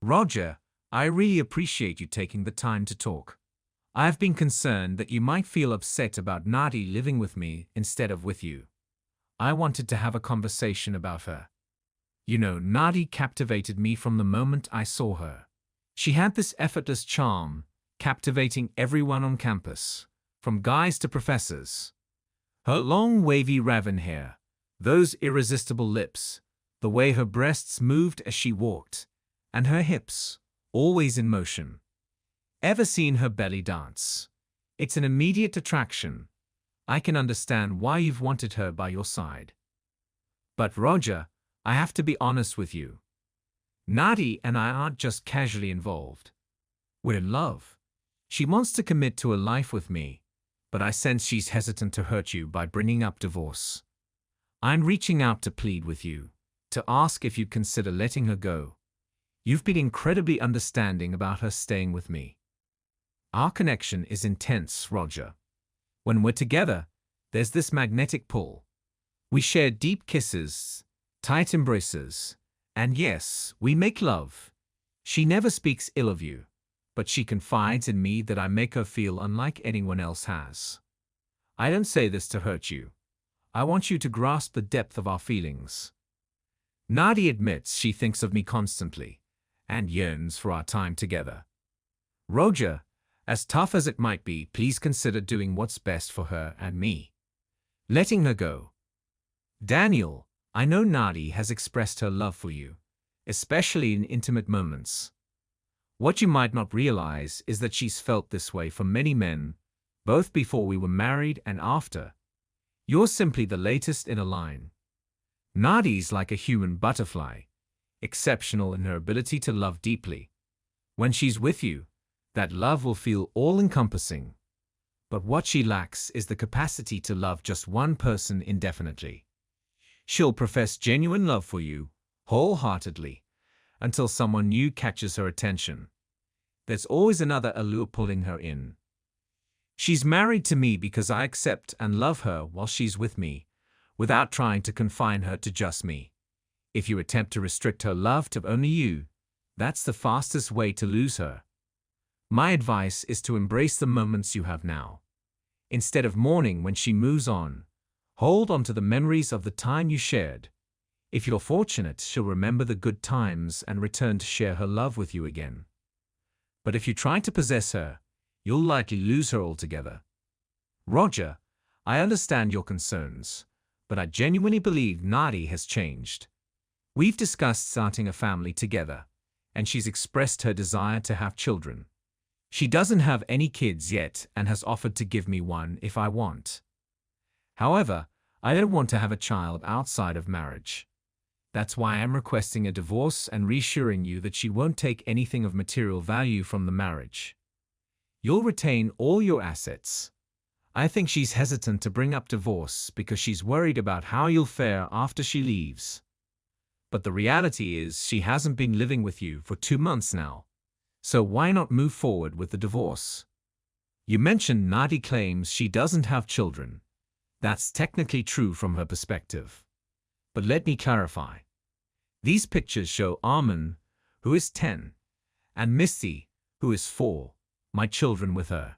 Roger, I really appreciate you taking the time to talk. I have been concerned that you might feel upset about Nadi living with me instead of with you. I wanted to have a conversation about her. You know, Nadi captivated me from the moment I saw her. She had this effortless charm, captivating everyone on campus, from guys to professors. Her long wavy raven hair, those irresistible lips, the way her breasts moved as she walked, and her hips, always in motion. Ever seen her belly dance? It's an immediate attraction. I can understand why you've wanted her by your side. But Roger, I have to be honest with you. Nadi and I aren't just casually involved. We're in love. She wants to commit to a life with me, but I sense she's hesitant to hurt you by bringing up divorce. I'm reaching out to plead with you, to ask if you'd consider letting her go. You've been incredibly understanding about her staying with me. Our connection is intense, Roger. When we're together, there's this magnetic pull. We share deep kisses, tight embraces, and yes, we make love. She never speaks ill of you, but she confides in me that I make her feel unlike anyone else has. I don't say this to hurt you. I want you to grasp the depth of our feelings. Nadi admits she thinks of me constantly and yearns for our time together. Roger, as tough as it might be, please consider doing what's best for her and me. Letting her go. Daniel, I know Nadi has expressed her love for you, especially in intimate moments. What you might not realize is that she's felt this way for many men, both before we were married and after. You're simply the latest in a line. Nadi's like a human butterfly, exceptional in her ability to love deeply. When she's with you, that love will feel all-encompassing. But what she lacks is the capacity to love just one person indefinitely. She'll profess genuine love for you, wholeheartedly, until someone new catches her attention. There's always another allure pulling her in. She's married to me because I accept and love her while she's with me, without trying to confine her to just me. If you attempt to restrict her love to only you, that's the fastest way to lose her. My advice is to embrace the moments you have now. Instead of mourning when she moves on, hold on to the memories of the time you shared. If you're fortunate, she'll remember the good times and return to share her love with you again. But if you try to possess her, you'll likely lose her altogether. Roger, I understand your concerns, but I genuinely believe Nadi has changed. We've discussed starting a family together, and she's expressed her desire to have children. She doesn't have any kids yet and has offered to give me one if I want. However, I don't want to have a child outside of marriage. That's why I'm requesting a divorce and reassuring you that she won't take anything of material value from the marriage. You'll retain all your assets. I think she's hesitant to bring up divorce because she's worried about how you'll fare after she leaves. But the reality is she hasn't been living with you for 2 months now. So why not move forward with the divorce? You mentioned Nadi claims she doesn't have children. That's technically true from her perspective. But let me clarify. These pictures show Armin, who is 10, and Misty, who is 4, my children with her.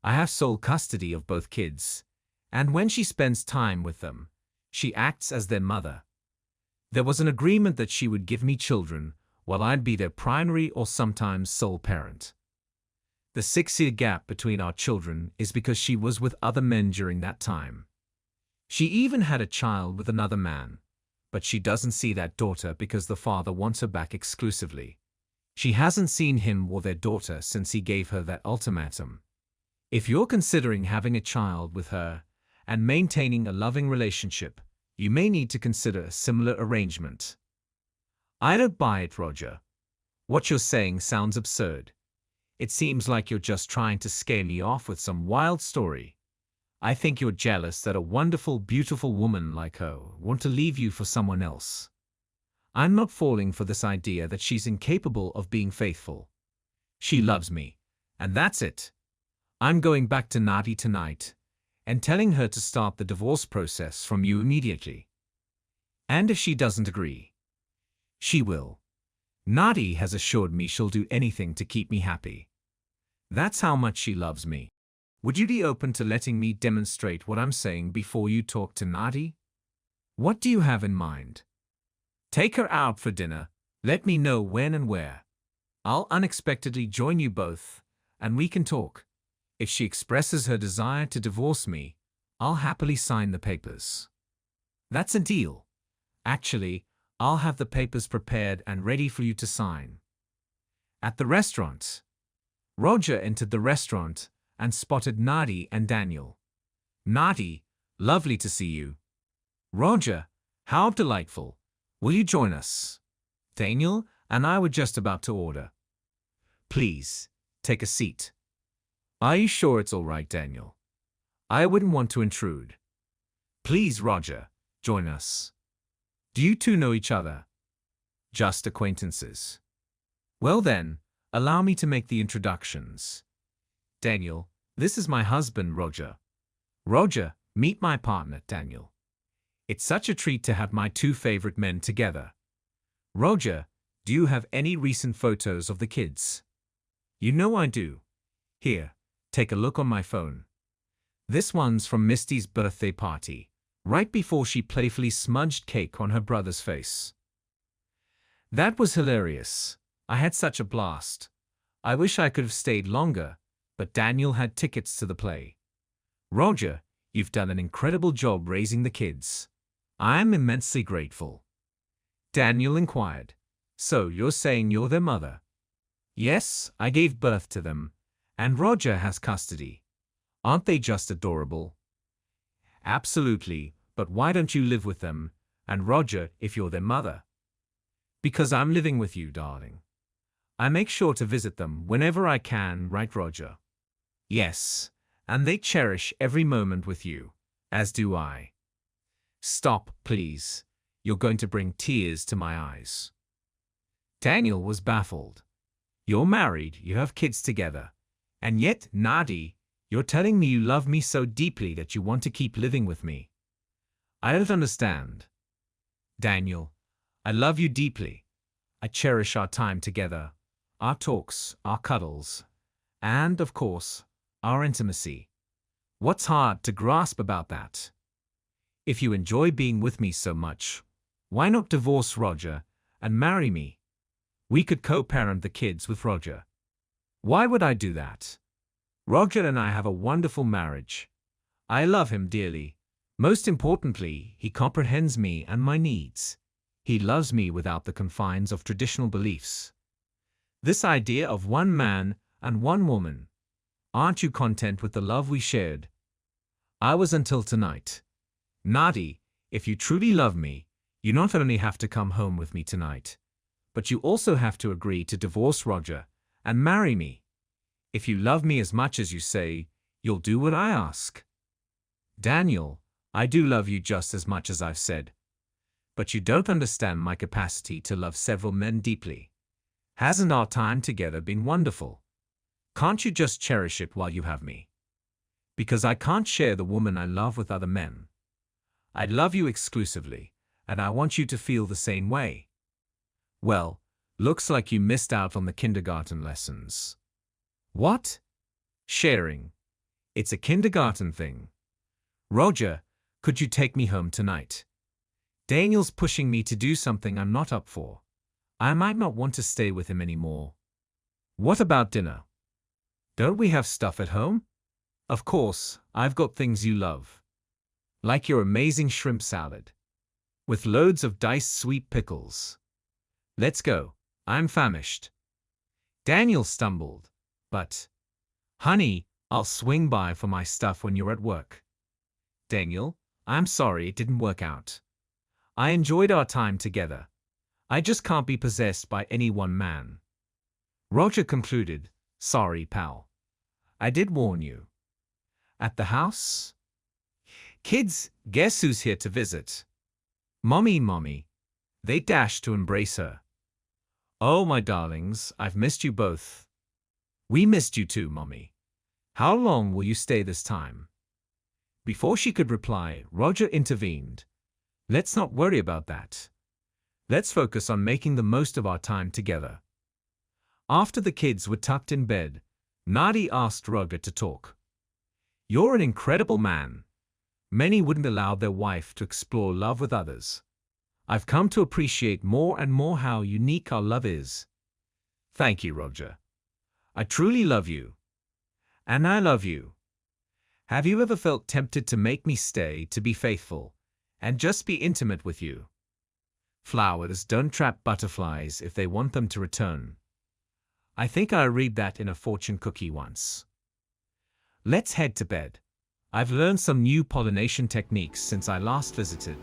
I have sole custody of both kids, and when she spends time with them, she acts as their mother. There was an agreement that she would give me children, while I'd be their primary or sometimes sole parent. The 6-year gap between our children is because she was with other men during that time. She even had a child with another man, but she doesn't see that daughter because the father wants her back exclusively. She hasn't seen him or their daughter since he gave her that ultimatum. If you're considering having a child with her and maintaining a loving relationship, you may need to consider a similar arrangement. I don't buy it, Roger. What you're saying sounds absurd. It seems like you're just trying to scare me off with some wild story. I think you're jealous that a wonderful, beautiful woman like her wants to leave you for someone else. I'm not falling for this idea that she's incapable of being faithful. She loves me, and that's it. I'm going back to Nadi tonight and telling her to start the divorce process from you immediately. And if she doesn't agree, she will. Nadi has assured me she'll do anything to keep me happy. That's how much she loves me. Would you be open to letting me demonstrate what I'm saying before you talk to Nadi? What do you have in mind? Take her out for dinner. Let me know when and where. I'll unexpectedly join you both, and we can talk. If she expresses her desire to divorce me, I'll happily sign the papers. That's a deal. Actually, I'll have the papers prepared and ready for you to sign. At the restaurant. Roger entered the restaurant and spotted Nadi and Daniel. Nadi, lovely to see you. Roger, how delightful. Will you join us? Daniel and I were just about to order. Please, take a seat. Are you sure it's all right, Daniel? I wouldn't want to intrude. Please, Roger, join us. Do you two know each other? Just acquaintances. Well then, allow me to make the introductions. Daniel, this is my husband, Roger. Roger, meet my partner, Daniel. It's such a treat to have my two favorite men together. Roger, do you have any recent photos of the kids? You know I do. Here, take a look on my phone. This one's from Misty's birthday party, right before she playfully smudged cake on her brother's face. That was hilarious. I had such a blast. I wish I could have stayed longer, but Daniel had tickets to the play. Roger, you've done an incredible job raising the kids. I am immensely grateful. Daniel inquired. So you're saying you're their mother? Yes, I gave birth to them, and Roger has custody. Aren't they just adorable? Absolutely, but why don't you live with them, and Roger, if you're their mother? Because I'm living with you, darling. I make sure to visit them whenever I can, right, Roger? Yes, and they cherish every moment with you, as do I. Stop, please. You're going to bring tears to my eyes. Daniel was baffled. You're married, you have kids together, and yet, Nadi, you're telling me you love me so deeply that you want to keep living with me. I don't understand. Daniel, I love you deeply. I cherish our time together, our talks, our cuddles, and, of course, our intimacy. What's hard to grasp about that? If you enjoy being with me so much, why not divorce Roger and marry me? We could co-parent the kids with Roger. Why would I do that? Roger and I have a wonderful marriage. I love him dearly. Most importantly, he comprehends me and my needs. He loves me without the confines of traditional beliefs. This idea of one man and one woman. Aren't you content with the love we shared? I was until tonight. Nadi, if you truly love me, you not only have to come home with me tonight, but you also have to agree to divorce Roger and marry me. If you love me as much as you say, you'll do what I ask. Daniel, I do love you just as much as I've said. But you don't understand my capacity to love several men deeply. Hasn't our time together been wonderful? Can't you just cherish it while you have me? Because I can't share the woman I love with other men. I love you exclusively, and I want you to feel the same way. Well, looks like you missed out on the kindergarten lessons. What? Sharing. It's a kindergarten thing. Roger, could you take me home tonight? Daniel's pushing me to do something I'm not up for. I might not want to stay with him anymore. What about dinner? Don't we have stuff at home? Of course, I've got things you love. Like your amazing shrimp salad. With loads of diced sweet pickles. Let's go. I'm famished. Daniel stumbled. But, honey, I'll swing by for my stuff when you're at work. Daniel, I'm sorry it didn't work out. I enjoyed our time together. I just can't be possessed by any one man. Roger concluded, sorry, pal. I did warn you. At the house? Kids, guess who's here to visit? Mommy, Mommy. They dashed to embrace her. Oh, my darlings, I've missed you both. We missed you too, Mommy. How long will you stay this time? Before she could reply, Roger intervened. Let's not worry about that. Let's focus on making the most of our time together. After the kids were tucked in bed, Nadi asked Roger to talk. You're an incredible man. Many wouldn't allow their wife to explore love with others. I've come to appreciate more and more how unique our love is. Thank you, Roger. I truly love you. And I love you. Have you ever felt tempted to make me stay, to be faithful, and just be intimate with you? Flowers don't trap butterflies if they want them to return. I think I read that in a fortune cookie once. Let's head to bed. I've learned some new pollination techniques since I last visited.